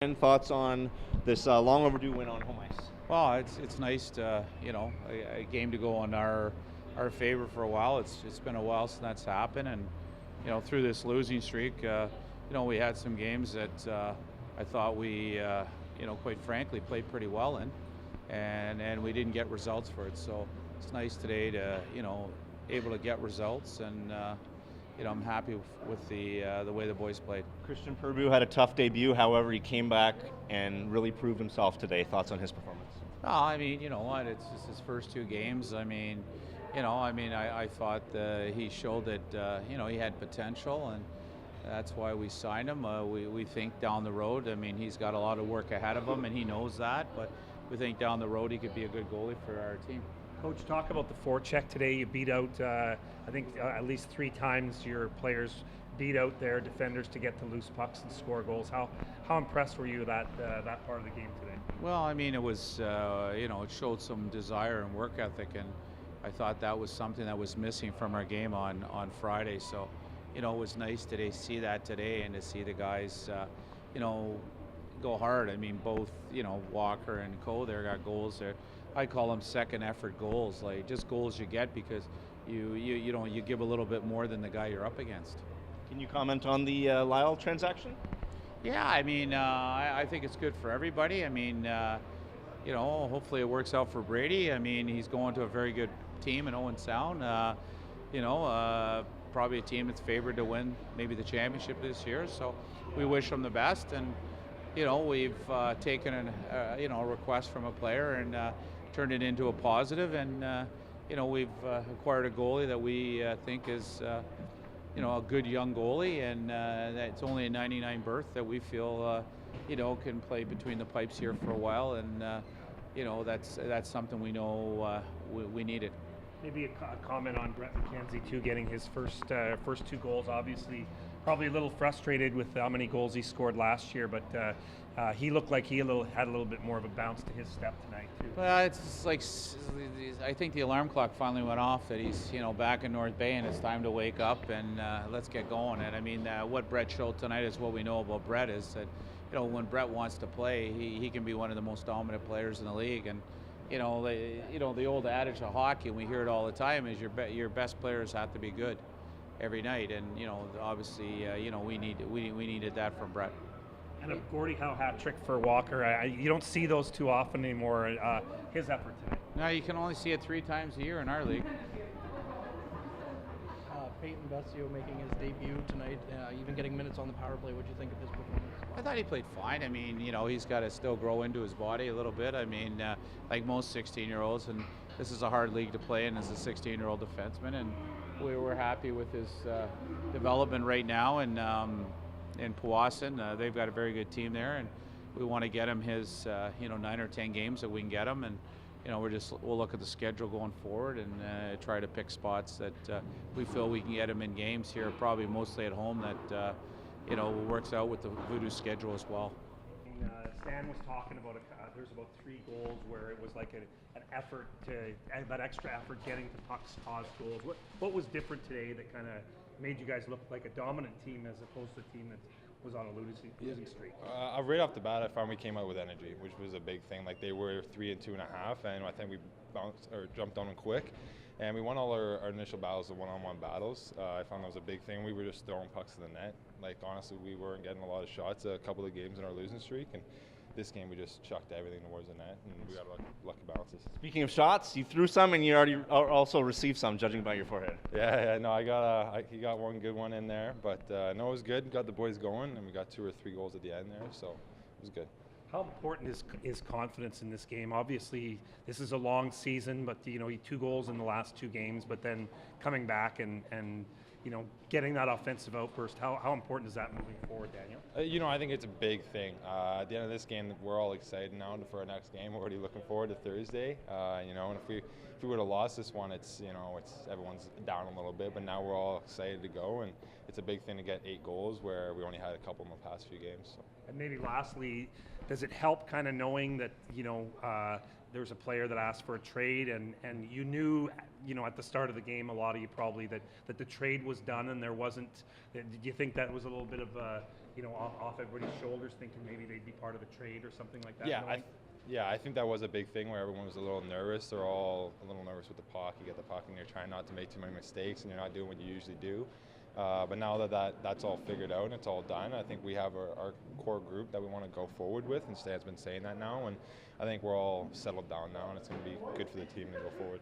And thoughts on this long overdue win on home ice? Well, it's nice to a game to go on our favor for a while. It's been a while since that's happened, and through this losing streak, we had some games that I thought we quite frankly played pretty well in, and we didn't get results for it. So it's nice today to able to get results, and I'm happy with the way the boys played. Christian Purbu had a tough debut. However, he came back and really proved himself today. Thoughts on his performance? No, I mean, you know what? It's just his first two games. I thought he showed that he had potential, and that's why we signed him. We think down the road. I mean, he's got a lot of work ahead of him, and he knows that. But we think down the road he could be a good goalie for our team. Coach, talk about the forecheck today. You beat out, I think, at least 3 times your players beat out their defenders to get to loose pucks and score goals. How impressed were you with that part of the game today? Well, I mean, it was, it showed some desire and work ethic, and I thought that was something that was missing from our game on Friday. So, it was nice today to see that today and to see the guys, go hard. I mean, both, Walker and Cole there got goals there. I call them second effort goals, like just goals you get because you give a little bit more than the guy you're up against. Can you comment on the Lyle transaction? Yeah, I mean, I think it's good for everybody. I mean, hopefully it works out for Brady. I mean, he's going to a very good team in Owen Sound. Probably a team that's favored to win maybe the championship this year. So we wish him the best. And we've taken a request from a player and turned it into a positive. And we've acquired a goalie that we think is a good young goalie, and it's only a 99 berth that we feel can play between the pipes here for a while, and that's something we know we needed. Maybe a comment on Brett McKenzie too, getting his first 2 goals. Obviously, probably a little frustrated with how many goals he scored last year, but he looked like he had a little bit more of a bounce to his step tonight too. Well, it's like I think the alarm clock finally went off that he's back in North Bay and it's time to wake up and let's get going. And I mean, what Brett showed tonight is what we know about Brett is that when Brett wants to play, he can be one of the most dominant players in the league. And the old adage of hockey, and we hear it all the time, is your best players have to be good every night. And obviously we needed that from Brett. And a Gordie Howe hat trick for Walker. You don't see those too often anymore. His effort today. No, you can only see it 3 times a year in our league. Peyton Bessio making his debut tonight, even getting minutes on the power play. What do you think of his performance? I thought he played fine. I mean, he's got to still grow into his body a little bit. I mean, like most 16-year-olds, and this is a hard league to play in as a 16-year-old defenseman, and we're happy with his development right now. And in Powassan, they've got a very good team there, and we want to get him his 9 or 10 games that we can get him, and we'll look at the schedule going forward and try to pick spots that we feel we can get him in games here, probably mostly at home, that works out with the Voodoo schedule as well. Stan was talking about there's about 3 goals where it was like an effort that extra effort getting to pucks caused goals. What was different today that kind of made you guys look like a dominant team as opposed to a team that was on a losing streak? Right off the bat, I found we came out with energy, which was a big thing. Like, they were 3 and 2.5, and I think we jumped on them quick, and we won all our initial battles, the one-on-one battles. I found that was a big thing. We were just throwing pucks to the net. Like, honestly, we weren't getting a lot of shots a couple of games in our losing streak, and this game we just chucked everything towards the net, and we got lucky bounces. Speaking of shots, you threw some and you already also received some, judging by your forehead. Yeah, no, he got one good one in there, but no, it was good. Got the boys going, and we got 2 or 3 goals at the end there, so it was good. How important is confidence in this game? Obviously, this is a long season, but he 2 goals in the last 2 games, but then coming back and getting that offensive outburst. How important is that moving forward, Daniel? I think it's a big thing. At the end of this game, we're all excited now for our next game. We're already looking forward to Thursday. And if we would have lost this one, it's everyone's down a little bit, but now we're all excited to go, and it's a big thing to get 8 goals where we only had a couple in the past few games. So. And maybe lastly, does it help kind of knowing that there's a player that asked for a trade, and you knew, at the start of the game, a lot of you probably that the trade was done, and there wasn't. Did you think that was a little bit of off everybody's shoulders, thinking maybe they'd be part of the trade or something like that? Yeah, I think that was a big thing where everyone was a little nervous. They're all a little nervous with the puck. You get the puck and you're trying not to make too many mistakes, and you're not doing what you usually do. But now that's all figured out and it's all done, I think we have our core group that we want to go forward with, and Stan's been saying that now, and I think we're all settled down now, and it's going to be good for the team to go forward.